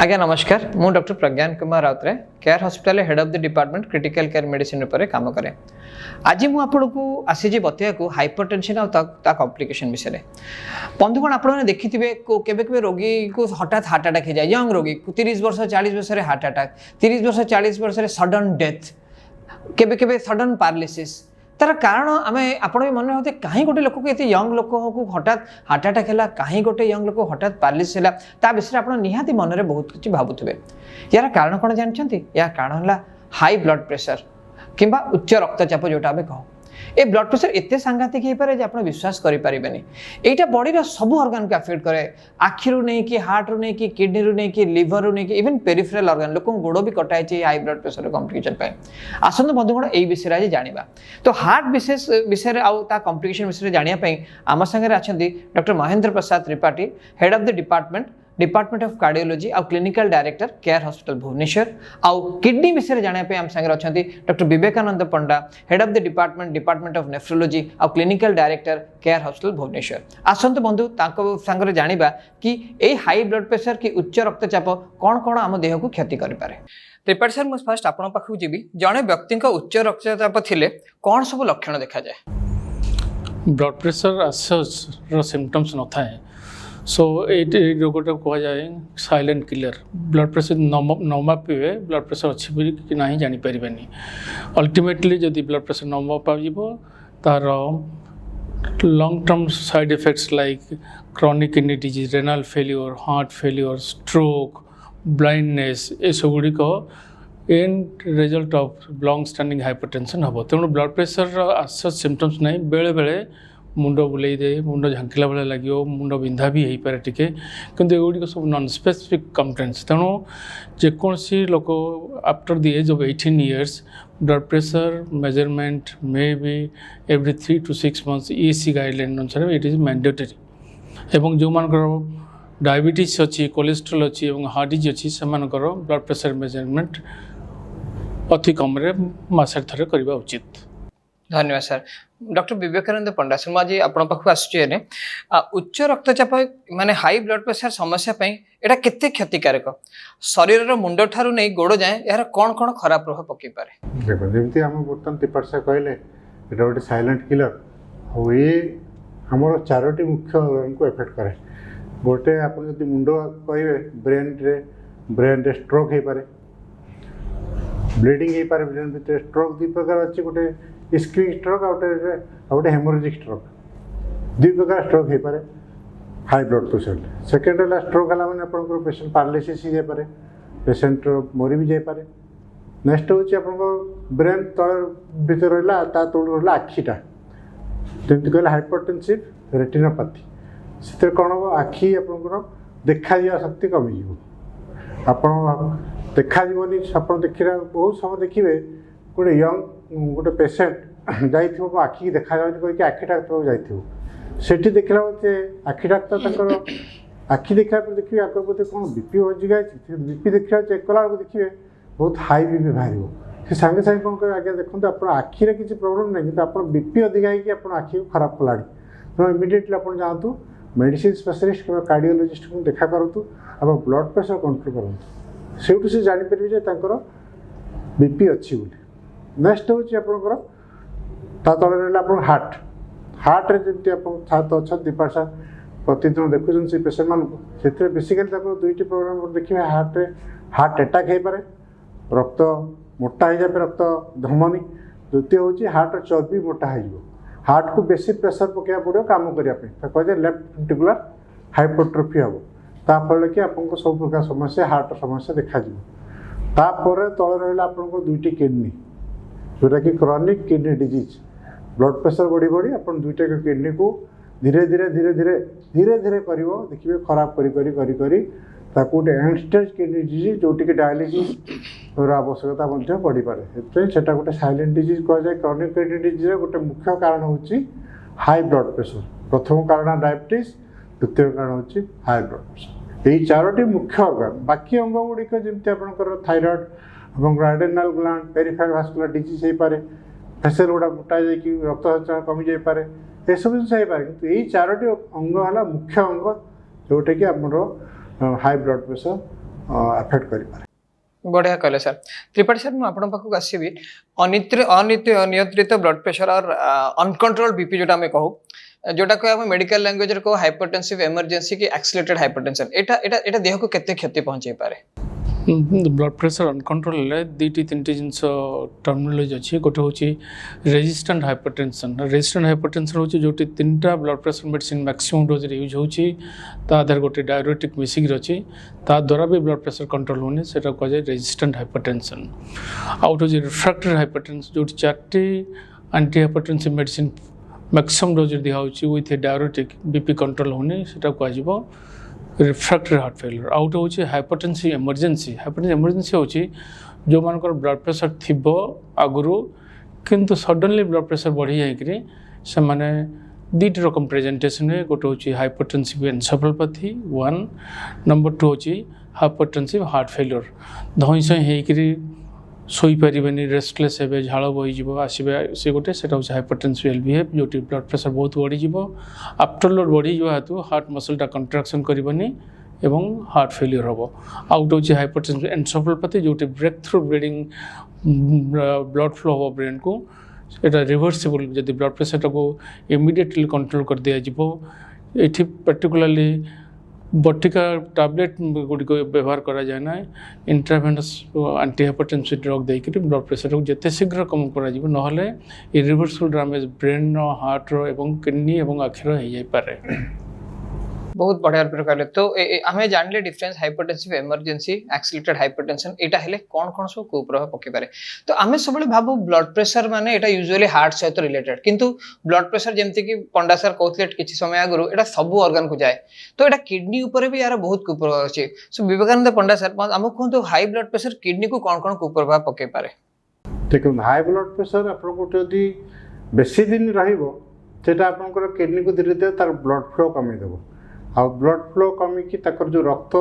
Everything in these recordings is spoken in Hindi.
आज्ञा नमस्कार मु doctor Pragyan Kumar Routray care hospital head of the department critical care medicine पर काम करे। आज मुझे आपको आसी बतया को हाइपरटेंशन आ कॉम्प्लिकेशन विषय बंधुगण आपने देखिथे के रोगी को हठात हार्ट अटैक हो जाए यंग रोगी 30 वर्ष 40 वर्ष हार्ट अटैक 30 वर्ष 40 वर्ष सडन डेथ केबे सडन पैरालिसिस तार कारण आम आपण भी मन होते कहीं गोटे लोक को यंग लोक को हठात हार्ट अटैक है कहीं गोटे यंग लोक हठात पैरालिसिस है ता विषय आप निहाती मन में बहुत किसी भावुवे। यार कारण कौन जानते या कारण है हाई ब्लड प्रेशर किंबा उच्च रक्तचाप जोटा आम कह ए ब्लड प्रेशर एत सांघातिक हो पाए आप विश्वास करें यहाँ बॉडी सब ऑर्गन को अफेक्ट करे आखि नहीं कि हार्ट रू नहीं कि किडनी रू नहीं कि लिवर रू नहीं कि इवन पेरिफेरल ऑर्गन लोक गोड़ भी कटाई हाई ब्लड प्रेशर कॉम्प्लिकेशन आसत बंधुगण यही विषय आज जाना तो हार्ट विशेष विषय आउ कॉम्प्लिकेशन विषय जानापी आम सागर अच्छा doctor Mahendra Prasad Tripathi head of the department of cardiology आउ clinical director care hospital Bhubaneswar आउ किडनी विषय जानापी आम सागर अच्छा doctor Vivekananda Panda head of the department of nephrology आउ clinical director care hospital Bhubaneswar आसत बंधु सागर जाना कि ये हाई ब्लड प्रेशर कि उच्च रक्तचाप कौन कौन आम देह को क्षति करे। त्रिपाठी सर मुझे फास्ट आपण पाखक जी जड़े व्यक्ति उच्च रक्तचाप थिले कौन सब लक्षण देखा जाए। ब्लड प्रेशर सिम्पटम्स न थाए सो ये रोगटा कह जाए साइलेंट किलर ब्लड प्रेशर न मापिबे ब्लड प्रेशर अच्छी कि ना जापर अल्टीमेटली जदि ब्लड प्रेशर न माप तार long term side effects like chronic kidney disease renal failure heart failure stroke blindness ये सब गुड़िक end result of long standing hypertension हम तेणु ब्लड प्रेशर आस सिम्पटम्स नहीं बेले बेले मुंड बुले दे मुंड झांकिला भाई लगे मुंड बिंधा भी हो पाए टी कि एगुड़िक सब नॉन स्पेसिफिक कंप्लेंट्स तेणु जेकोसी लोक after the age of 18 years blood pressure measurement may be every 3 to 6 months ESC guideline अनुसार इट इज मैंडेटरी एवं जो मानकर डायबिटीज अच्छी कोलेस्ट्रोल अच्छी हार्ट डिजीज अच्छी से ब्लड प्रेशर मेजरमेंट अति कम मसे थे करवा उचित। धन्यवाद सर। डॉक्टर विवेकानंद पंडा सर मुझे आपण पाखक आसुचे उच्च रक्तचाप माने हाई ब्लड प्रेशर समस्या एटा केते क्षतिकारक शरीर मुंड ठारू नहीं गोड़ जाए यार कौन कौन खराब प्रभाव पकई पारे। देखो जमी आम बर्तमान त्रिपाठी सर कहले एटा गोटे साइलेंट किलर और ये हमर चारोटी मुख्य ऑर्गन को एफेक्ट करे। गोटे आप मुंड कहे ब्रेन रे स्ट्रोक हो पारे ब्लीडिंग हो पारे ब्रेन भितर स्ट्रोक दुई प्रकार अच्छी गोटे इस्क्रिंग स्ट्रोक आउटे हेमोरेजिक स्ट्रोक दुई प्रकार स्ट्रोक हो पारे हाई ब्लड प्रेशर सेकेंड है स्ट्रोक है मैंने आप पेसेंट पैरालिसिस हो जाए पेसेंट मरी भी जाए। नेक्स्ट हूँ आप ब्रेन तल भर रहा तल रहा आखिटा जमी कहले हाइपरटेंसिव रेटिनोपैथी से कौन हम आखि आप देखा शक्ति कमिज आप देखा आप देखा बहुत समय देखिए गोटे यंग गोटे पेसेंट जाइए आखि की देखा कहीं आखि डाक्तर जाइए देखला आखि डाक्तर आखि देखा देखिए आगे बोलते कौन बीपी हजिगा बीपी देखा चेक कला देखिए बहुत हाई बीपी बाहर से सागे सागे कौन कर आगे देखते आप आखिरे किसी प्रोब्लेम नहीं कि आप बीपी अधिका हो आखि को खराब कला तेनाली इमिडिएटली आप जातु मेडिसिन स्पेशलिस्ट कि कार्डियोलॉजिस्ट को देखा करूँ आप ब्लड प्रेशर कंट्रोल करूँ से से जापर बीपी अच्छी बोली। नेक्स्ट हूँ आपंकर तले रहा हार्ट हार्ट रे जमी आप अच्छा त्रिपाठी प्रतिदिन देखुन से पेसेंट मानक से बेसिकाली दुईटी प्रोब्लेम देखिए हार्ट अटैक हो पाए रक्त मोटा हो जाए रक्त धमनी द्वितीय हूँ हार्ट चर्बी मोटा हो हार्ट को बेसी प्रेशर पकड़ा पड़ो कम करने कहे लेफ्ट वेंट्रिकुलर हाइपरट्रोफी हम ताफल कि आपको सब प्रकार समस्या हार्ट समस्या देखा तापर तले रहा आप दुईटी किडनी जोटा कि chronic kidney disease blood pressure बढ़ी बढ़ी आप दुईटा किडनी को धीरे धीरे धीरे धीरे धीरे धीरे कर देखिए खराब करी गोटे एंड स्टेज किडनी डिजीज जोटि कि डायलिसिस आवश्यकता पड़ पाए से गोटे साइलेंट डिजीज कह जाए क्रॉनिक किडनी डिजीज गोटे मुख्य कारण हूँ हाई ब्लड प्रेशर प्रथम कारण डायबिटीज द्वितीय कारण हूँ हाई ब्लड प्रेशर यही चारोटी मुख्य ऑर्गन बाकी अंग गुड़िक जमी आपंकर thyroid adrenal gland peripheral vascular disease हो पाए फेसल गुड़ा मोटा जा रक्त संचालन कमी जाए ये सब जिन हो पाए कि यही चारोटी अंग है मुख्य अंग जोटा कि आमर हाई ब्लड प्रेशर एफेक्ट करें। बढ़िया कहले सर। त्रिपाठी सर, मुझे पाखक आसबि अनियंत्रित ब्लड प्रेशर और अनकंट्रोल्ड बीपी जोटा आम कहू, जोटा को आम मेडिकल लैंग्वेज रे कहू हाइपरटेंसिव इमरजेंसी की एक्सीलरेटेड हाइपरटेंशन, एटा देह को केते क्षति पहुंचे पारे? ब्लड प्रेशर अनकंट्रोल दुईटी तीन जिनस टर्मिनोलॉजी अच्छी। गोटे हूँ रेजिस्टेंट हाइपरटेंशन। रेजिस्टेंट हाइपरटेंशन हूँ जो तीन टा blood pressure medicine maximum dose use होदर गोटे डायरेटिक मिसिक अच्छी, द्वारा भी ब्लड प्रेशर कंट्रोल होनी, से कहुए रेजिस्टेंट हाइपरटेंशन। आउट हूँ रिफ्रैक्टरी हाइपरटेंशन, जो 4टी anti hypertensive medicine maximum dose दिखाई विथ डायरेटिक बीपी कंट्रोल होनी, से कह रिफ्रैक्टरी हार्ट फेलियर। आउट हूँ हाइपरटेंसिव इमरजेंसी। हाइपरटेंसिव इमरजेंसी हूँ जो मान ब्लड प्रेशर थी आगुरी किंतु सडनली ब्लड प्रेशर बढ़ी जाकि से मैंने दुईट रकम प्रेजेंटेशन है। गोटे हूँ हाइपरटेंसिव एनसेफेलोपैथी 1, नंबर 2 हूँ हाइपरटेंसिव हार्ट फेलियर। धई सई होकर शोपारे, रेस्टलेस हे, झाड़ बहीज आसवे, से गोटे से हाइपरटेंसिव एलवीएफ जो ब्लड प्रेशर बहुत बढ़ीज। आफ्टर लोड बढ़ी हेतु हार्ट मसलटा कंट्राक्शन करनी एवं हार्ट फेलियर हम। आउट हूँ हाइपरटेंसिव एनसेफेलोपैथी जो break through bleeding blood flow हम ब्रेन को, यहाँ रिवर्सिबल जब ब्लड प्रेशर को इमिडिएटली कंट्रोल कर दिज्व। ये पर्टिकुलरली बटिका टैबलेट गुड़िक व्यवहार करा जाए ना, इंट्रावेनस एंटी हाइपरटेंसिव ड्रग देकर ब्लड प्रेशर को जिते शीघ्र कम करा ना इरिवर्सिबल डैमेज ब्रेन हार्ट एवं किडनी एवं आखिर हो जाए। बहुत बढ़िया प्रकार। तो आमे जानले difference hypertensive emergency accelerated hypertension एटा हेले कोन कोन सब को प्रभाव पके पारे। तो आमे सबले भाबो ब्लड प्रेशर माने एटा यूजुअली हार्ट सहित रिलेटेड, किंतु ब्लड प्रेशर जेमति कि पंडा सर कहथले किछि समय आगरु एटा सब ऑर्गन को जाए, तो एटा किडनी ऊपर भी यार बहुत कुप्रभाव अछि। सो विवेकानंद पंडा सर हमको कहतो हाई ब्लड प्रेशर किडनी को कोन कोन कुप्रभाव पके पारे? देखो हाई ब्लड प्रेशर आपन को जदी बेसी दिन रहिबो सेटा आपन को किडनी को धीरे धीरे तार ब्लड फ्लो कमी देबो। आ ब्लड फ्लो कमी कि जो रक्त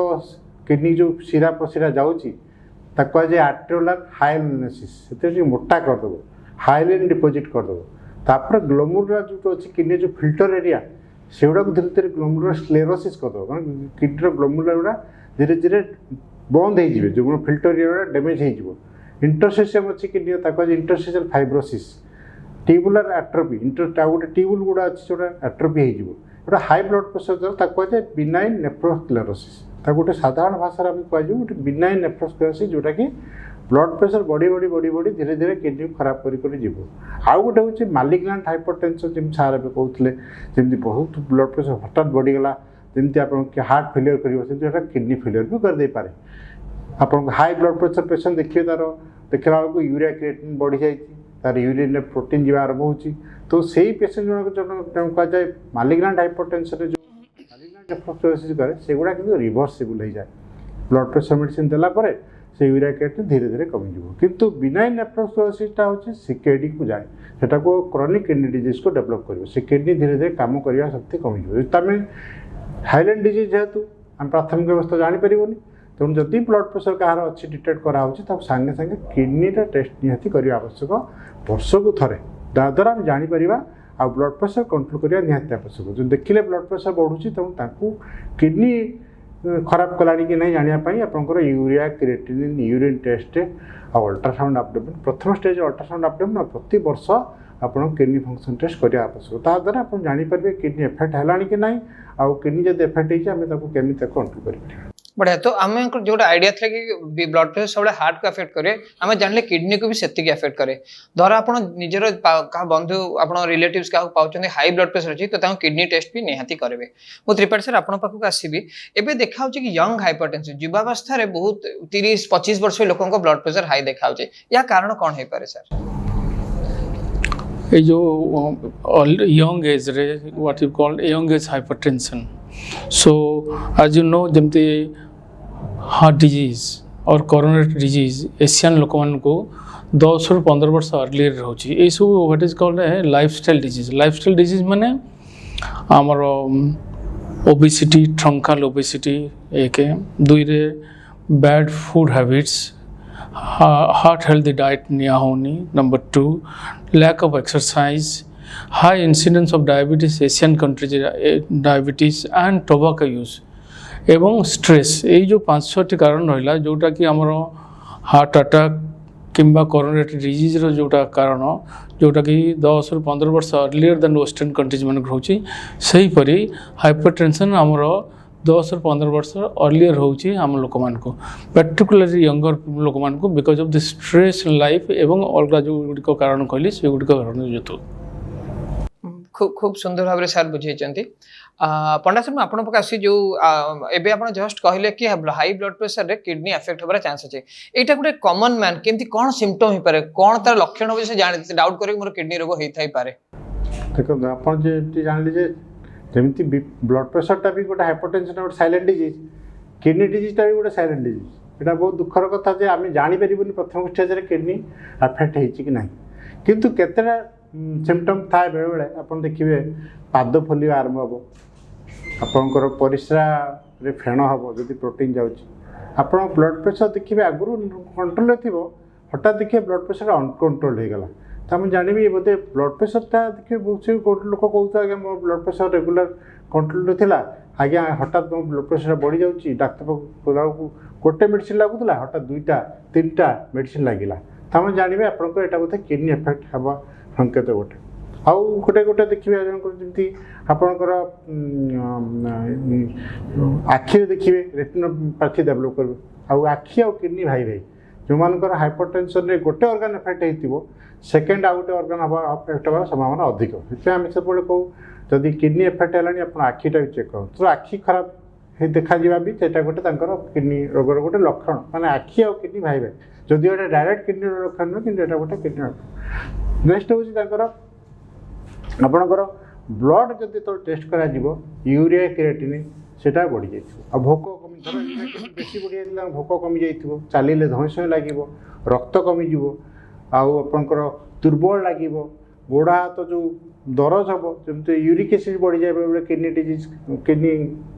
किडनी जो शिरा प्रशिरा जाऊँगी कहुए आर्टेरियोलार हाइलिनेसिस, से मोटा करदेव, हाइलिन डिपोजिट करदेव। तापर ग्लोमुरुला जो अच्छी किडनी जो फिल्टर एरिया से गुड़ा धीरे धीरे ग्लोमुरुलर स्क्लेरोसिस करदेव, मैं किडनी ग्लोमुरुला गुड़ा धीरे धीरे बंद हो जो फिल्टर एरिया डैमेज हो। इंटरसेसियम अच्छी किडनी कहुए इंटरसेसियल फाइब्रोसिस, ट्यूबुलर एट्रोफी, गोटे ट्यूबुल गुड़ा अच्छी जो एट्रोफी हो। गोटे हाई ब्लड प्रेशर जो कहुए बिनाइन नेफ्रोस्क्लेरोसिस, गोटे साधारण भाषा में कहुए गोटे बिनाइन नेफ्रोस्क्लेरोसिस जोटा कि ब्लड प्रेशर बढ़ी बढ़ी बढ़ी बढ़ी धीरे धीरे किडनी को खराब कर। आउ गोटे हूँ मालिग्नांट हाइपरटेंशन, जमी सार भी कहते जमी बहुत ब्लड प्रेशर हठात बढ़ीगला जमी आप हार्ट फेलियर कर किडनी फेलियर भी करदे पारे। आप हाई ब्लड प्रेशर पेशेंट देखिए तार देखला बेलू यूरिया क्रिएटिनिन बढ़ी जाए, तार यूरिन में प्रोटीन जी आरंभ हो। तो सही पेशेंट जो कहुए मालिग्नांट हाइपरटेंशन जो मालिग्नांट नेफ्रोस्क्लेरोसिस करे से गुड़ा कि रिवर्सिबल हो जाए। ब्लड प्रेशर मेडिसिन देला परे से यूरिया क्रिएटिनिन धीरे धीरे कमिଯିବ। किंतु बिनाइन नेफ्रोस्क्लेरोसिसटा हूँ से किडनी को जाए, सेटा को क्रोनिक किडनी डिजीज को डेवलप कर, से किडनी धीरे धीरे काम करने शक्ति कमिଯିବ। तुम हाइलेंड डिजीज जेहेतु आम प्राथमिक व्यवस्था जापर, तेणु जदि ब्लड प्रेशर कहार अच्छी डिटेक्ट कराऊँच सागे सागे किडनीटा टेस्ट निहाती करने आवश्यक, वर्ष को थे द्वारा आम जापर आ ब्लड प्रेशर कंट्रोल करने निहाती आवश्यक। जो देखिले ब्लड प्रेशर बढ़ुची तेणु किडनी खराब कलानी कि नहीं जानापी आपंकर यूरिया क्रिएटिनिन यूरिन टेस्ट आ अल्ट्रासाउंड एब्डोमेन, प्रथम स्टेज अल्ट्रासाउंड एब्डोमेन प्रति वर्ष आप किडनी फंक्शन टेस्ट करने आवश्यक। द्वारा आप जापर किडनी एफेक्ट है कि ना, आ किडनी जब एफेक्ट होमें केमी कंट्रोल कर। बढ़िया। तो आम जो आइडिया था कि ब्लड प्रेशर सब हार्ट को अफेक्ट करे, आम जानले किडनी को भी सेतिक अफेक्ट करे। धर आप निजर बंधु आप रिलेटिव्स क्या पाँच हाई ब्लड प्रेशर अच्छी, तो किडनी टेस्ट भी निहाती करेंगे। मु त्रिपाठी सर आप पाखक आसबि, एबे देखा कि यंग हाइपरटेंशन युवावस्था बहुत 30-25 वर्ष लोकों ब्लड प्रेशर हाई देखा, या कारण कौन हो पारे सर? ये जो यंग एज रे what you called young age hypertension, so as you know जमती हार्ट डिजीज और कोरोनरी डिजीज एशियन लोक मान को 10 ରୁ 15 वर्ष अर्लियर रोचे। ये सब what is called lifestyle disease. Lifestyle disease माने आमर ओबेसिटी, ट्रंकाल ओबेसिटी एक, दुई रे bad food habits, heart healthy diet निया होनी, number 2 lack of exercise, high incidence of diabetes Asian countries diabetes and tobacco use. एवं स्ट्रेस यही जो 5-6टी कारण रहा जोटा कि आमर हार्ट अटैक किंबा कोरोनरी डिजीज रो जोटा कारण जोटा कि 10 ରୁ 15 वर्ष अर्लियर देन वेस्टर्न कंट्रीज मन रोचे सही परी हाइपरटेंशन आमर 10 ରୁ 15 वर्ष अर्लियर होची आम लोक मान को पर्टिकुलरली यंगर लोक मान को because of the stress life एवं अलग जो गुडी कारण कहली से गुडी कारण जेतु खूब खूब सुंदर भाव सर बुझे पंडा सर आपण पकासी जो एबे आपण जस्ट कहले कि हाई ब्लड प्रेशर रे किडनी अफेक्ट होबार चांस अछि एटा गुटे कॉमन मैन केमती कोन सिम्पटम ही पारे कोन तार लक्षण हो से जान डाउट करे मोर किडनी रोग हेई थाई पारे देखो आपण जे जान लीजे जेमती ब्लड प्रेशर टा भी गोटे हाइपरटेंशन और साइलेंट डिजीज किडनी डिजीज टा भी गोटे साइलेंट डिजीज एटा बहुत दुखर कथा जे आमी जानि परिबनी प्रथम स्टेज रे किडनी अफेक्ट हेछि कि नाही किंतु केतेरा सिम्पटम थाए बेले बेले आपण देखिबे पाद फुलिवा आरंभ हबो आपणकर परिस्रा रे फेण हबो जदि प्रोटीन जाउची आपण ब्लड प्रेशर देखिबे आगुरु कंट्रोल थिबो हठात देखिए ब्लड प्रेशर अनकंट्रोल हो गला तो हम जानबी बोधे ब्लड प्रेशरटा देखिए बहुत से लोक कहता है मो ब्लड प्रेशर रेगुलर कंट्रोल थिला आज्ञा हठात मो ब्लड प्रेशर बढ़ी जाउची डाक्टर को गोटे मेडिसिन लागुला हठात 2-3टा मेडिसिन लागिला तो हम जानबे आपनको एटा बोधे किडनी इफेक्ट हबा संकेत गोटे आउ गोटे गोटे देखिए जमी आपणकर आखि देखिए रेटिनोपैथी डेभलप करेंगे आउ आखि आ किडनी भाई भाई जो मानकर हाइपरटेंशन रे गोटे ऑर्गन इफेक्ट होइतिबो सेकेंड आ गोटे ऑर्गन इफेक्ट होबार संभावना अधिक से आम सब कहूँ जदि किडनी इफेक्ट है आप आखिटा चेक कर तो आखि खराब देखा भी सेटा गोटे किडनी रोगर गोटे लक्षण माने आखि आ किडनी भाई भाई जदि गोटे डायरेक्ट किडनी लक्षण नुह कि गोटे किडनी नेक्स्ट हूँ आपणकर ब्लड जदि तो टेस्ट करा यूरिया क्रिएटिनिन सेटा बढ़ी जाइए भोक कमी धर बेसी बढ़ी जाता भोक कमी जाइए चलिए धई लगे रक्त कमिज आपणकर दुर्बल लगे गोड़ हाथ जो दरज हम जमी यूरिक एसिड बढ़ी जाए बेले किडनी डिजीज किडनी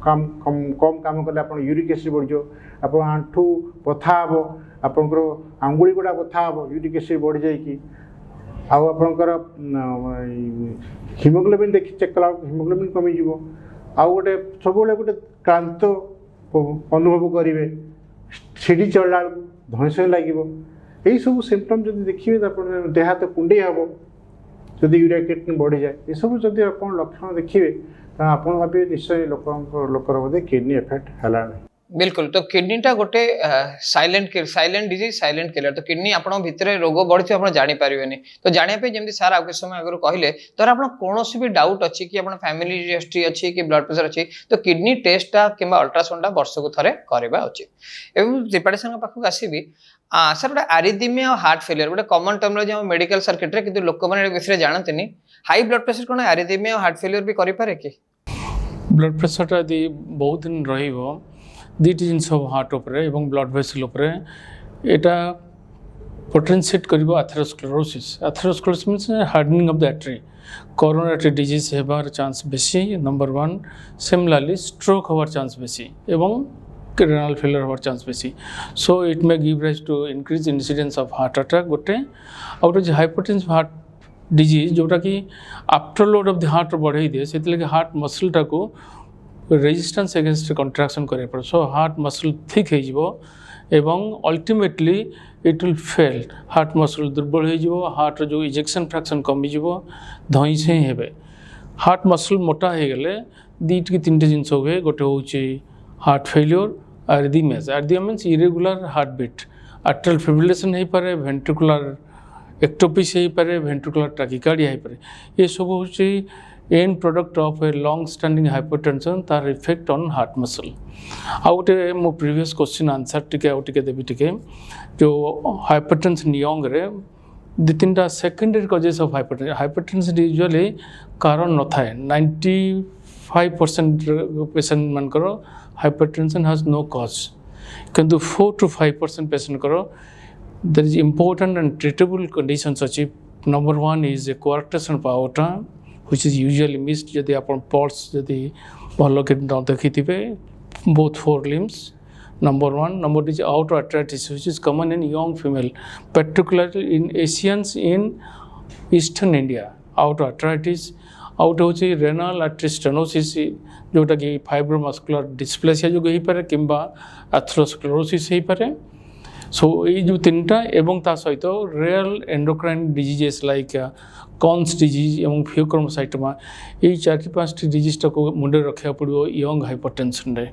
कम कम कम काम कले आप यूरिक एसिड बढ़ जाओ आप आंठू बथा हम आपंकर आंगुड़ी गुड़ा बथा हम यूरिक एसिड बढ़ी जाकि आपणकर हिमोग्लोबिन देखी चेक कला हिमोग्लोबिन कमिज आउ गोटे सब गोटे क्लांत अनुभव करेंगे सीढ़ी चढ़ला धई लगे यही सब सिम्पटम जब देखिए देह हाथ कुंडे हम जदि यूरिया क्रिएटिनिन बढ़ी जाए ये सब जब आप लक्षण देखिए तो आप भावे निश्चय लोकर बोधे किडनी इफेक्ट है बिल्कुल तो किडनीटा गोटे साइलेंट डिजीज साइलेंट किलर तो किडनी आपण भितर रोग बढ़ी आप जानी पारे तो जानापी जमी सार आगे समय आगे कहले तो आप कौन भी डाउट अच्छी कि आप फैमिली हिस्ट्री अच्छी कि ब्लड प्रेशर अच्छी तो किडनी टेस्टा कि अल्ट्रासाउंडा वर्ष को थे करवा उचित एवं त्रिपाठी सर पाखक आसबि सर गोटे आरिथमिया और हार्ट फेलियर गोटे कमन टर्म जो मेडिकल सर्किट रे किंतु लोक मैंने विषय जानते हाई ब्लड प्रेशर कौन आरिथमिया और हार्ट फेलियर भी करे कि ब्लड प्रेशर यदि बहुत दिन रही दुईटी जिन हार्ट उपरे एवं ब्लड वेसल उपरे एटा पोटेंशिएट करिवो atherosclerosis atherosclerosis means hardening of the artery coronary artery disease हेबार चांस बेसी नंबर 1 सिमिलरली स्ट्रोक होबार चांस बेसी एवं renal failure होबार चांस बेसी so it may give rise to increase incidence of heart attack गोटे और जो हाइपरटेंसिव हार्ट डिजीज जोटा कि after load of the heart बढ़ाई दिए से हार्ट मसल टाको रेजिस्टेंस अगेंस्ट कंट्राक्शन करे पड़े सो हार्ट मसल थिक हो एवं ultimately it will fail heart muscle दुर्बल हो हार्ट जो इजेक्शन फ्रैक्शन कमिज धई से हे हार्ट मसल मोटा हो गले 2 कि 3 जिन हुए गोटे हूँ heart failure arrhythmia means irregular heart beat arterial fibrillation हो पारे वेंट्रिकुलर एक्टोपिस हो पारे वेंट्रिकुलर ट्रैकिकार्डिया हो पारे ये सब हूँ and product of a long standing hypertension तार इफेक्ट ऑन हार्ट मसल आउ गोटे मो प्रीवियस क्वेश्चन आंसर टिके देवी टिके जो हाइपरटेंशन यंग रे 2-3टा secondary causes of hypertension usually कारण न थाए 95% पेशेंट मानकर हाइपरटेंशन हैज नो कॉज किंतु 4 to 5% पेशेंट करो there is important and treatable conditions अच्छी number 1 is a coarctation of aorta which is usually missed जदि आप पल्स जदि भल के न देखी both 4 limbs number 1 number 2 is outer arteritis which is common in young female particularly in Asians in eastern India outer arteritis आउ गोटे हूँ रेनाल आर्टरी स्टेनोसिस जोटा कि फाइब्रोमस्कुलर डिस्प्लेसिया जो हो पारे कि एथेरोस्क्लेरोसिस हो पारे। सो ये जो तीनटा एवं ता सहित Real endocrine diseases like cons disease एवं फियोक्रोमोसाइटोमा ये 4-5 डिजीजटा को मुंडे रखा पड़ो यंग हाइपरटेंशन रे।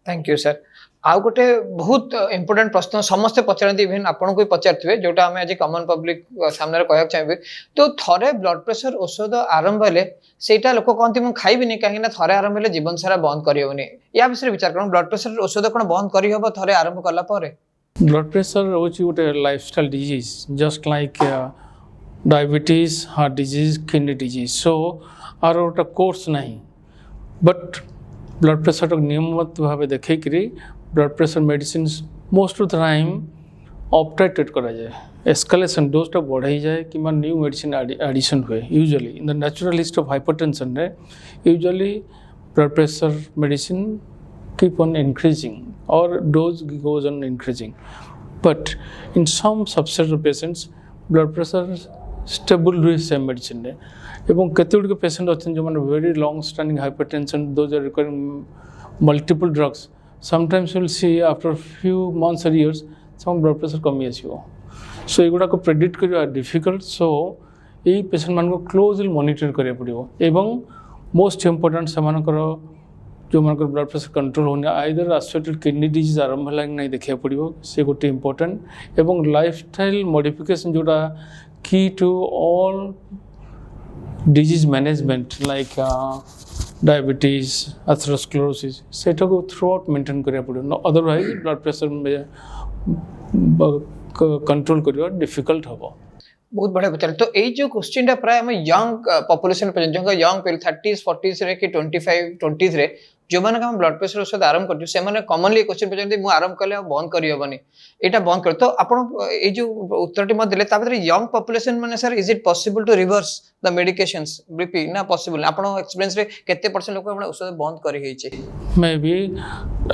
Thank you sir. आउ गोटे बहुत इंपोर्टेंट प्रश्न समस्ते पचारती इवेन आपन को पचारे जोटा आम आज कॉमन पब्लिक सामने कहना चाहिए। तो थरे ब्लड प्रेशर औषध आरंभ हेले सेटा लोक कहते मुझे खाइबिनी कहीं थरे आरंभ हेले जीवन सारा बंद करहबनी या विषय विचार कर ब्लड प्रेशर औषध कौन बंद करहब थरे आरंभ कला? ब्लड प्रेशर हूँ गोटे lifestyle disease just like diabetes, heart disease, kidney disease. So आर गोटे कोर्स नहीं बट ब्लड प्रेशर नियमित भाव देखिए blood pressure medicine most of the time uptitrated करा जाए एस्केलेशन डोजटा बढ़ाई जाए कि न्यू मेडिसिन एडिशन हुए। Usually in the natural history of hypertension रे usually blood pressure medicine keep on increasing or dose goes on increasing, but in some subset of patients blood pressure stable हुए same medicine रे। एवं केते गुड के पेशेंट अच्छे जो माने very long standing hypertension those are requiring multiple drugs, sometimes you will see after few months or years some blood pressure कमी आसीबो। सो एगुडा को प्रेडिक्ट करिया डिफिकल्ट। सो ये पेशेंट मान को क्लोजली मॉनिटर करिया पड़िबो एवं मोस्ट इंपोर्टेंट सेमानकर जो मानकर ब्लड प्रेशर कंट्रोल होने आइदर एसोसिएटेड किडनी डिजीज आरंभ है नहीं देखा पड़ो से गोटे इंपोर्टेंट एवं लाइफस्टाइल मॉडिफिकेशन जोटा key to all disease management like diabetes, atherosclerosis सेटा को थ्रू आउट मेंटेन करिया पड़ो अदरवाइज ब्लड प्रेशर में कंट्रोल करिया डिफिकल्ट हबो। बहुत बढ़िया पचार। तो यही जो क्वेश्चन टा प्राय हम यंग पॉपुलेशन पे जो यंग पे 30s 40s रे कि 25 20s रे जो माने हम ब्लड प्रेशर औषध आरंभ करछु से माने कॉमनली क्वेश्चन पचारती मु आरंभ कले बंद करी होबनी एटा बंद कर। तो आपण ए जो उत्तरटी मत दिले तापर यंग पॉपुलेशन माने sir is it possible to reverse the medications BP ना पॉसिबल आपण एक्सपीरियंस रे केते परसेंट लोक आपण औषध बंद करी हेचे? मे बी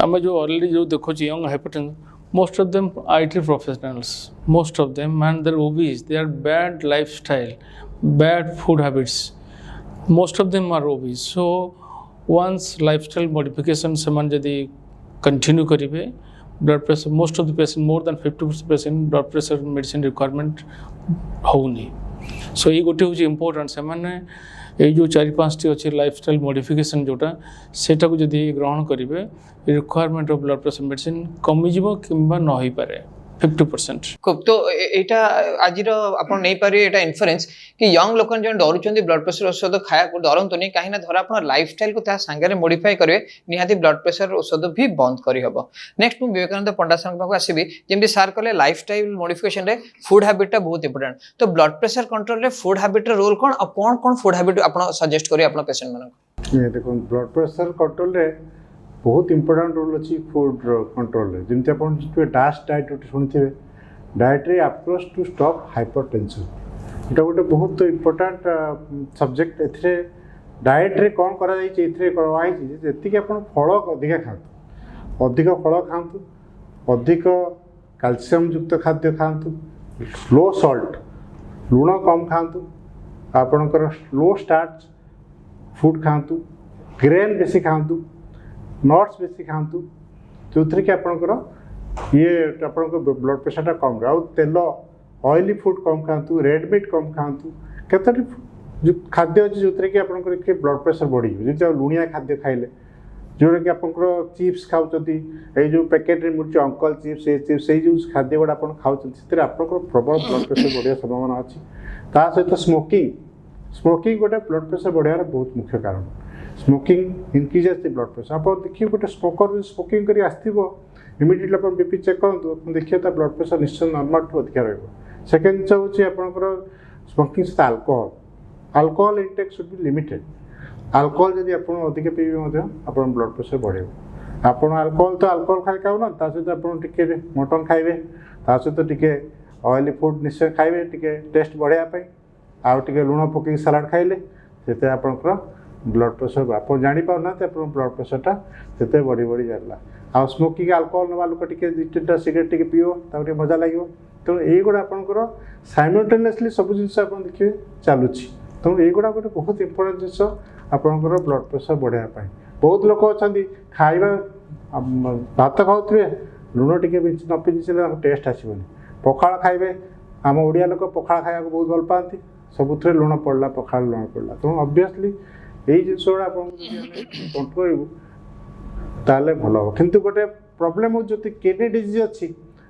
हम जो ऑलरेडी जो देखो young hypertension most of them IT professionals, most of them, and they're obese, they are bad lifestyle, bad food habits, most of them are obese. So once lifestyle modification seman jadi continue karibe blood pressure most of the patient more than 50% blood pressure medicine requirement houni। so ये गोटे हूँ इम्पोर्टेंट से ये जो 4-5 अच्छे लाइफस्टाइल मॉडिफिकेशन जोटा सेटा को जदि ग्रहण करेंगे requirement of blood pressure medicine कमी जीवो किंबा न होई पारे 50%। खूब। तो एटा आज आपन नहीं पारे एटा इन्फरेंस कि यंग लोक जो डरुचंदी ब्लड प्रेशर औषध खाया को डरंतो नहीं कहीं ना धरा अपन लाइफस्टाइल को ता संगे मॉडिफाई करिवे निहाती ब्लड प्रेशर औषध भी बंद करी हबो। नेक्स्ट मु विवेकानंद पंडा सर पाखु आसीबी जेमि सर कहले लाइफस्टाइल मॉडिफिकेशन रे फूड हैबिट टा बहुत इंपोर्टेंट। तो ब्लड प्रेशर कंट्रोल रे फूड हैबिट रो रोल कोन और कोन फूड हैबिट आपन सजेस्ट करी आपन पेशेंट मानन? ये देखो ब्लड प्रेशर कंट्रोल रे बहुत इंपोर्टेंट रोल अछि फूड कंट्रोल रे। जेमति आपन डास्ट डाइट सुनथिबे dietary approach to stop hypertension এটা गोटे बहुत इंपोर्टेंट सब्जेक्ट। एथिरे डायट रे कौन करा जाई छि एथिरे करवाई छि जेति के अपन फल अधिक खांतु, अधिक फल खांतु, अधिक कैल्शियम युक्त खाद्य खांतु, लो सॉल्ट लूण कम खांतु, आपनकर लो स्टार्च फूड खांतु, ग्रेन बेसी खांतु, नट्स बेसी खांतु जो थी कि आपनकर ये आपको ब्लड प्रेशर कम रहा। तेल ऑयली फूड कम खातु, रेड मीट कम खातु, केतोटी जो खाद्य अच्छे जो कि आप ब्लड प्रेशर बढ़ी जो लुणिया खाद्य खाइले जोटा कि आप चिप्स खाऊँच ये जो पैकेट रे मिलूँ अंकल चिप्स से जो खाद्य गुड़ा आप खाऊँच आप प्रबल ब्लड प्रेशर बढ़िया संभावना अच्छी। ता सहित स्मोकिंग गोटे ब्लड प्रेशर बढ़िया बहुत मुख्य कारण। Smoking increases the blood pressure. आप देखिए गोटे स्मोकर स्मोकिंग कर आसो इमिडिएटली आप बीपी चेक करूँ देखिए ब्लड प्रेशर निश्चय नॉर्मल ठू अधिक रहा। सेकेंड जिन हूँ आपंकर स्मोकिंग सहित alcohol intake should be limited. Alcohol जब आप अधिक पीबे आप ब्लड प्रेशर बढ़े। आप अल्कोहल तो अल्कोहल खाई खाऊना सहित आप मटन खाइबे सहित टे ऑयली फूड निश्चय खाइबे टे टेस्ट बढ़ाई आउ टे लुण पकई सलाड खाइले से आपंकर ब्लड प्रेशर आप जापाना ब्लड प्रेशरटा से बढ़ी बढ़ी जाला। आ स्मोकिंग अल्कोहल नवा लोक टे 2-3टा सिगरेट टे पीओ ताके मजा लगे। तेणु ये गुड़ा आपंकर साइमल्टेनियसली सब जिन आप देखिए चलुची ତେଣୁ ଏଇଗୁଡ଼ା ଗୋଟେ ବହୁତ ଇମ୍ପୋର୍ଟାଣ୍ଟ ଜିନିଷ ଆପଣଙ୍କର ବ୍ଲଡ଼ ପ୍ରେସର ବଢ଼ାଇବା ପାଇଁ। ବହୁତ ଲୋକ ଅଛନ୍ତି ଖାଇବା ଭାତ ଖାଉଥିବେ ଲୁଣ ଟିକେ ନ ପିଞ୍ଚିଲେ ତାଙ୍କୁ ଟେଷ୍ଟ ଆସିବନି। ପଖାଳ ଖାଇବେ, ଆମ ଓଡ଼ିଆ ଲୋକ ପଖାଳ ଖାଇବାକୁ ବହୁତ ଭଲ ପାଆନ୍ତି, ସବୁଥିରେ ଲୁଣ ପଡ଼ିଲା, ପଖାଳ ଲୁଣ ପଡ଼ିଲା। ତେଣୁ ଅବଭିୟସଲି ଏଇ ଜିନିଷ ଗୁଡ଼ା ଆପଣଙ୍କୁ ଯଦି ଆମେ କଣ୍ଟ୍ରୋଲ କରିବୁ ତାହେଲେ ଭଲ ହେବ। କିନ୍ତୁ ଗୋଟେ ପ୍ରୋବ୍ଲେମ୍ ହେଉଛି ଯଦି କିଡ଼ନୀ ଡିଜିଜ୍ ଅଛି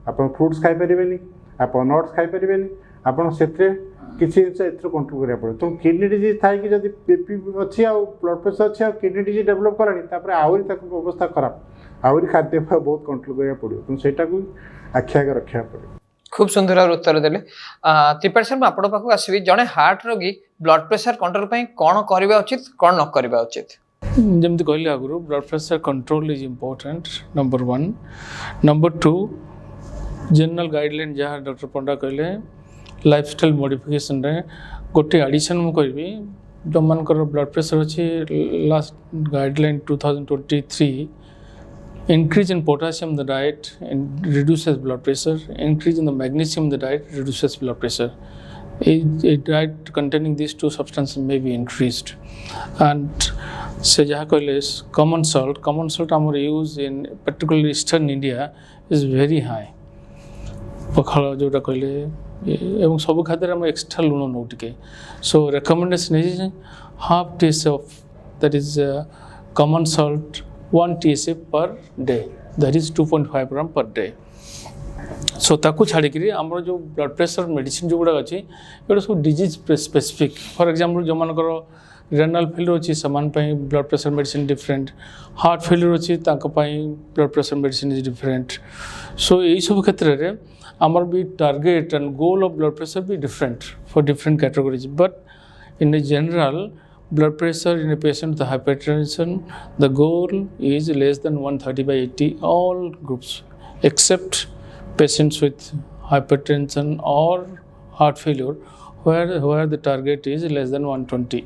ଆପଣ ଫ୍ରୁଟ୍ସ ଖାଇପାରିବେନି, ଆପଣ ନଟ୍ସ ଖାଇପାରିବେନି, ଆପଣ ସେଥିରେ କିଛି ଜିନିଷ ଏଥିରୁ କଣ୍ଟ୍ରୋଲ କରିବାକୁ ପଡ଼ିବ। ତେଣୁ କିଡ଼ନୀ ଡିଜିଜ୍ ଥାଇକି ଯଦି BP ଅଛି ଆଉ ବ୍ଲଡ଼ ପ୍ରେସର ଅଛି ଆଉ କିଡ଼ନୀ ଡିଜିଜ୍ ଡେଭଲପ୍ କଲାଣି ତାପରେ ଆହୁରି ତାକୁ ଅବସ୍ଥା ଖରାପ, ଆହୁରି ଖାଦ୍ୟ ବହୁତ କଣ୍ଟ୍ରୋଲ କରିବାକୁ ପଡ଼ିବ। ତେଣୁ ସେଇଟାକୁ ଆଖି ଆଗରେ ରଖିବାକୁ ପଡ଼ିବ। খুব সুন্দর ভাবে উত্তর দেলে। ত্রিপাঠী স্যার, আপনার পাখক আসবি। জনে হার্ট রোগী ব্লড প্রেসর কন্ট্রোল পাই কোন করিবা উচিত, কোন ন করিবা উচিত? ଯେମିତି କହିଲି ଆଗରୁ blood pressure control is important, number 1। Number 2, general guideline ଯାହା ଡକ୍ଟର ପଣ୍ଡା କହିଲେ, ଲାଇଫଷ୍ଟାଇଲ୍ ମଡ଼ିଫିକେସନରେ ଗୋଟେ ଆଡ଼ିସନ୍ ମୁଁ କହିବି। ଯେଉଁମାନଙ୍କର ବ୍ଲଡ଼ ପ୍ରେସର ଅଛି, last guideline 2023, increase in potassium in the diet reduces blood pressure, increase in the magnesium in the diet reduces blood pressure. A diet containing these two substances may be increased. And se jaha koile common salt amar use in particularly eastern India is very high. Pakhala jota koile ebong sabu khadare am extra luno no tike. So recommendation is half teaspoon of, that is common salt, 1 TSA per day, that is 2.5 gram per day. सो ताकू छाड़ी आमर जो ब्लड प्रेशर मेडिसिन जो गुड़ा अच्छी ये सब डिजीज स्पेसिफिक। फॉर एग्जांपल जो मानकर रेनाल फेलियर अच्छी से blood pressure medicine different, heart failure अच्छी blood pressure medicine is different. So यही सब क्षेत्र में आमर भी target and goal of blood pressure भी different for different categories. But in a general blood pressure in a patient with hypertension, the goal is less than 130/80, all groups except patients with hypertension or heart failure where the target is less than 120.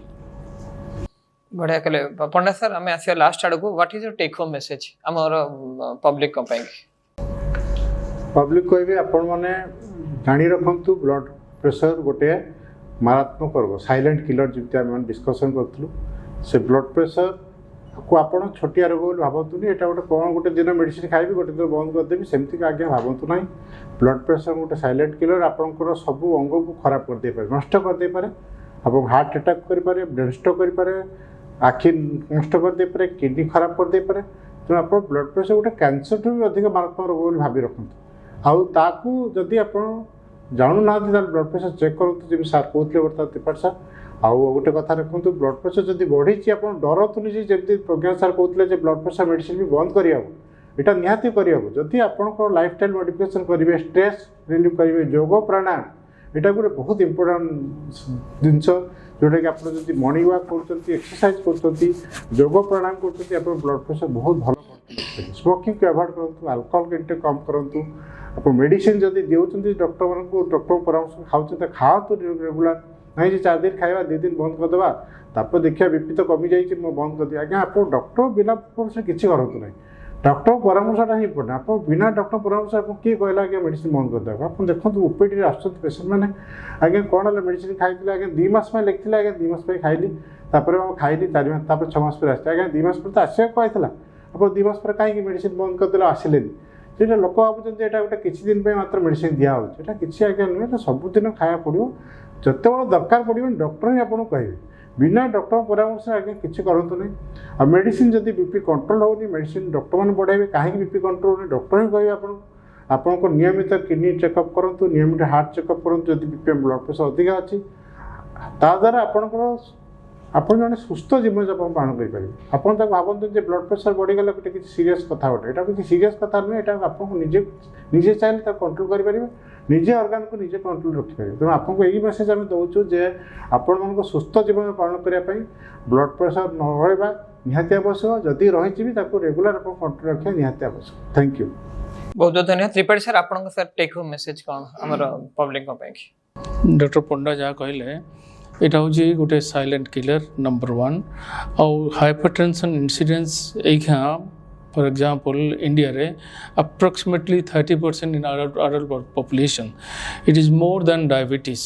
बढ़िया कले पंडा सर, आम आस लास्ट आड़ को what is your take home message आमर पब्लिक पब्लिक कहबे आपण माने जानी रखंतु ब्लड प्रेशर गोटे मारात्मक रोग, साइलेंट किलर जमी आम डिस्कसन करूँ। से ब्लड प्रेशर को आप छोटिया रोग बोली भावतुनि, यहाँ गोटे कौन गोटे दिन मेडिसिन खाइबी गोटे दिन बंद करदेवी सेमती आज्ञा भावतु ना। ब्लड प्रेशर गोटे साइलेंट किलर आपंकर सब अंग को खराब करदे पारे, नष्ट करदे पारे। आप हार्ट अटैक करें, ब्रेन स्ट्रोक करें, आखि नष्ट करदे पारे, किडनी खराब करदे पारे। तेणु आप ब्लड प्रेशर गोटे कैंसर ठूँ भी अधिक मारात्मक रोग बोली भावी रखते। आउ ताकू जदि आप जानू ना ब्लड प्रेशर चेक करूँ, जमी सार कहते बर्तमान त्रिपाठी सार। आउ गोटे कथा रखुद, ब्लड प्रेशर जब बढ़ी आप डरतुनि जमी प्रज्ञा सार कहते ब्लड प्रेशर मेडिसिन भी बंद करा, यहाँ निहाती करा। जदि आप लाइफस्टाइल मॉडिफिकेशन करेंगे, स्ट्रेस रिलीफ करेंगे, योग प्राणायाम, यहाँ गोटे बहुत इंपोर्टेंट जिनस जोटा कि आप मॉर्निंग वॉक कर एक्सरसाइज कर योग प्राणायाम कर ब्लड प्रेशर बहुत भल। स्मोकिंग को अवॉइड करूँ, अल्कोहल इंटेक कम करूँ। आप मेडिसिन जब देते डॉक्टर मान डॉक्टर परामर्श खाऊँ खाओ रेगुलर, नहीं जे 4 दिन खाଇବା 2 दिन बंद करदेवा, तापर देखिए बीपी तो कमी जाइए बंद कर दिया। आज्ञा आप डॉक्टर बिना परामर्श किसी करूँ ना, डॉक्टर परामर्शटा ही इम्पोर्टेंट। आप बिना डॉक्टर परामर्श आप किए कहला आज्ञा मेडिसिन बंद करदेवा। आप देखो ओपीडी आस पेसेंट मैंने आज्ञा कौन है मेडिसिन खाई आज्ञा 2 मास में लिखी आज्ञा 2 मास खाइली, खाइली 4 मास 6 मास पर आसते आज्ञा 2 मास पर तो आसवा कहला, आप 2 मास पर कहीं मेडिसिन बंद करदे आसिले। ସେଇଟା ଲୋକ ଭାବୁଛନ୍ତି ଏଇଟା ଗୋଟେ କିଛି ଦିନ ପାଇଁ ମାତ୍ର ମେଡ଼ିସିନ ଦିଆହେଉଛି, ଏଇଟା କିଛି ଆଜ୍ଞା ନୁହେଁ। ଏଇଟା ସବୁଦିନ ଖାଇବାକୁ ପଡ଼ିବ, ଯେତେବେଳେ ଦରକାର ପଡ଼ିବ ଡକ୍ଟର ହିଁ ଆପଣଙ୍କୁ କହିବେ। ବିନା ଡକ୍ଟର ପରାମର୍ଶ ଆଜ୍ଞା କିଛି କରନ୍ତୁ ନାହିଁ। ଆଉ ମେଡ଼ିସିନ ଯଦି ବିପି କଣ୍ଟ୍ରୋଲ ହେଉନି, ମେଡ଼ିସିନ ଡକ୍ଟରମାନେ ବଢ଼ାଇବେ। କାହିଁକି ବିପି କଣ୍ଟ୍ରୋଲ ହେଉନି ଡକ୍ଟର ହିଁ କହିବେ ଆପଣଙ୍କୁ। ଆପଣଙ୍କ ନିୟମିତ କିଡ଼ନୀ ଚେକଅପ୍ କରନ୍ତୁ, ନିୟମିତ ହାର୍ଟ ଚେକଅପ୍ କରନ୍ତୁ। ଯଦି ବିପି ବ୍ଲଡ଼ ପ୍ରେସର ଅଧିକା ଅଛି, ତାଦ୍ୱାରା ଆପଣଙ୍କର ଆପଣ जन सुस्थ जीवन यापन पालन करेंगे। आप भावते हैं ब्लड प्रेशर बढ़ीगला गोटे किसी सीरीयस कथा गोटे, यहाँ किसी सीरीयस कथा नुहे। यहाँ आपको निजे चाहिए कंट्रोल करेंगे, निजे ऑर्गन को निजे कंट्रोल रखिपारे। तेणु आपको यही मेसेज आम दौचु जे आपण मान सुस्थ जीवन पालन करने ब्लड प्रेशर न रहा निहाती आवश्यक। जदि रही रेगुलर आप कंट्रोल रखा निहाती आवश्यक। थैंक यू, बहुत बहुत धन्यवाद। त्रिपाठी सर, आपन सर टेक होम मेसेज कौन हमर पब्लिक डॉक्टर पंडा जहाँ कहले এটা হচ্ছে গোটে সাইলেন্ট কিলর नंबर 1। आउ हाइपरटेंशन इन्सीडेंस एखा फॉर एग्जांपल इंडिया रे approximately 30% in adult population, it is more than diabetes।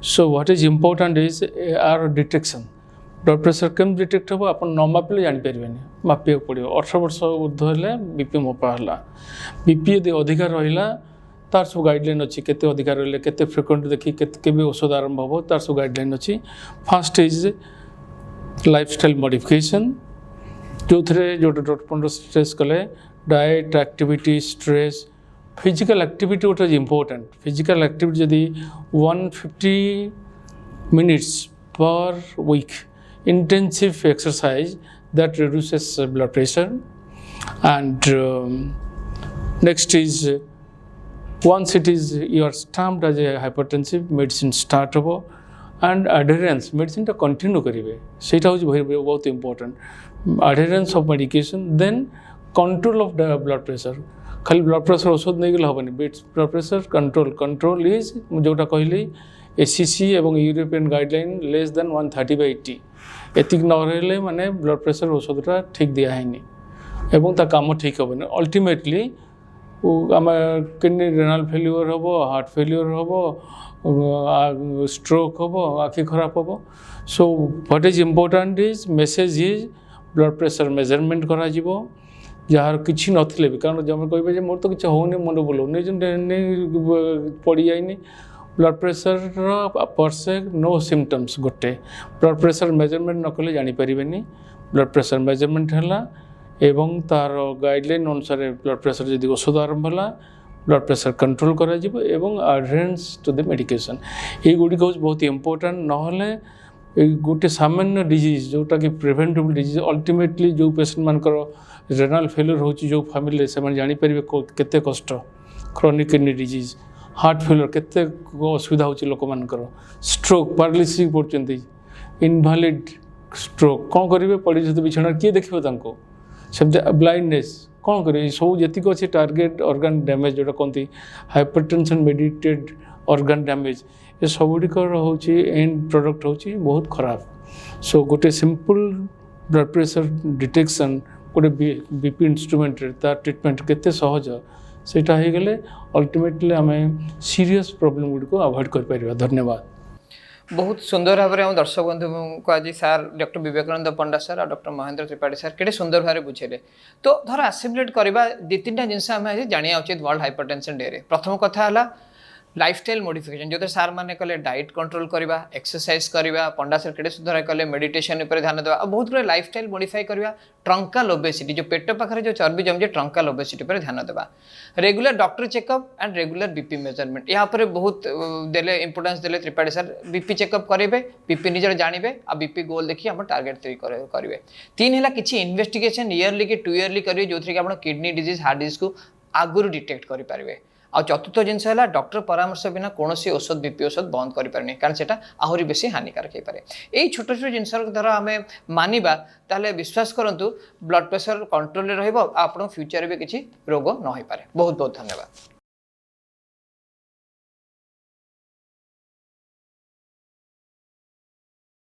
So what is important is our detection. Blood pressure came detect हम आप न मापिले जापर मापा पड़ो 18 वर्ष ऊर्ध है बीपी मोपा है बीपी यदि अधिकार रहा तार सब गाइडलाइन अच्छी केते अधिकार रहा केते फ्रिक्वेंट देखी के औषध आरंभ हो तार सब गाइडलाइन अच्छी फर्स्ट इज लाइफस्टाइल मॉडिफिकेशन जो थे जो डॉक्टर स्ट्रेस कले diet activity stress physical activity what is important physical activity जदि 150 minutes per week intensive exercise that reduces blood pressure and next is once it is you are stamped as a hypertensive medicine start hobo and adherence medicine ta continue karibe seita hoji बहुत important adherence of medication then control of the blood pressure खाली blood pressure औषध नहीं गले हेनी blood pressure control is जोटा कहली ACC एवं यूरोपियन गाइडलाइन लेस देन 130/80 एतिक न रहे माने ब्लड प्रेशर औषधटा ठीक दिया है एवं ता काम ठीक हेनी अल्टीमेटली आम किडनी रेनाल फेल्यूर हम हार्ट फेल्यूर हम स्ट्रोक हम आखि खराब हम so what is important is message is blood pressure measurement करा जीवो जार किसी नथिले भी कारण जब कहे मोर तो किसी होनी मन बोलूनी पड़ जाए ब्लड प्रेशर परसे नो सिम्पटम्स गोटे ब्लड प्रेशर मेजरमेंट न कले जापर ब्लड प्रेशर मेजरमेंट है एवं तार गाइडलाइन अनुसार ब्लड प्रेशर जदि औषध आरंभ है ब्लड प्रेशर कंट्रोल करा एवं एडहेरेंस टू द मेडिकेशन ये गुड़िक हूँ बहुत इम्पोर्टाट ना गोटे सामान्य डिजीज जोटा कि प्रिवेंटेबल डिजीज अल्टीमेटली जो पेशेंट मानकर रेनाल फेल्यूर हो जो फैमिली से जापर केते कष्ट chronic kidney disease heart failure केते असुविधा हो लोक मानकर स्ट्रोक पैरालिसिस पड़ते इनवैलिड स्ट्रोक कौन करेंगे पड़ी बिछाण किए देखिए सेमती ब्लाइंडनेस कौन करेंगे सब जीक अच्छे टार्गेट ऑर्गन डैमेज जोटा कहते हाइपरटेंशन मेडिटेड ऑर्गन डैमेज ये सबुड़िकर हूँ एंड प्रोडक्ट हूँ बहुत खराब सो गोटे सिंपल ब्लड प्रेशर डिटेक्शन गोटे बीपी इंस्ट्रूमेंट तार ट्रिटमेंट केते सहज सेटा हो गले अल्टीमेटली आम सीरियस प्रॉब्लम गुड़ी को अवॉइड कर पारिबा। धन्यवाद। बहुत सुंदर भाव में दर्शक बंधु को आज सार डॉक्टर विवेकानंद पंडा सर और डॉक्टर महेंद्र त्रिपाठी सर केटे सुंदर भाव बुझेले तो धर आसिमुलेट करवा दि तीन जिनस आम आज जाना उचित वर्ल्ड हाइपरटेंशन डे रे प्रथम कथा है लाइफस्टाइल मॉडिफिकेशन जो सार मैंने कले डाइट कंट्रोल करवा एक्सरसाइज करवा पंडा सर केटे सुंदर कले मेडिटेशन ऊपर ध्यान देवा और बहुत गुड लाइफस्टाइल मॉडिफाई करवा ट्रंकाल ओबेसिटी जो पेट पाखे जो चर्बी जमी ट्रंकाल ओबेसिटी पर ध्यान देवा regular doctor checkup and regular BP measurement यहाँ पर बहुत देले इंपोर्टेंस देले त्रिपाठी सर बीपी चेकअप करेंगे बीपी निजर जानवे आ बीपी गोल देखिए आम टार्गेट करेंगे तीन है किसी इन्वेस्टिगेशन ईयरली कि 2 ईयरली करेंगे जो थी आप किडनी डिजीज हार्ट डिजीज को आगुरी डिटेक्ट करेंगे आ चतुर्थ जिनस है डॉक्टर परामर्श बिना कौन औषध बीपी औषध बंद करें कारण से आहरी बेसी हानिकारक हो पाए यही छोट छोट जिनस द्वारा आम मानिबा ताले विश्वास करंतु ब्लड प्रेशर कंट्रोल रहिबो आपण फ्यूचर भी किसी रोग न हो पारे। बहुत बहुत धन्यवाद।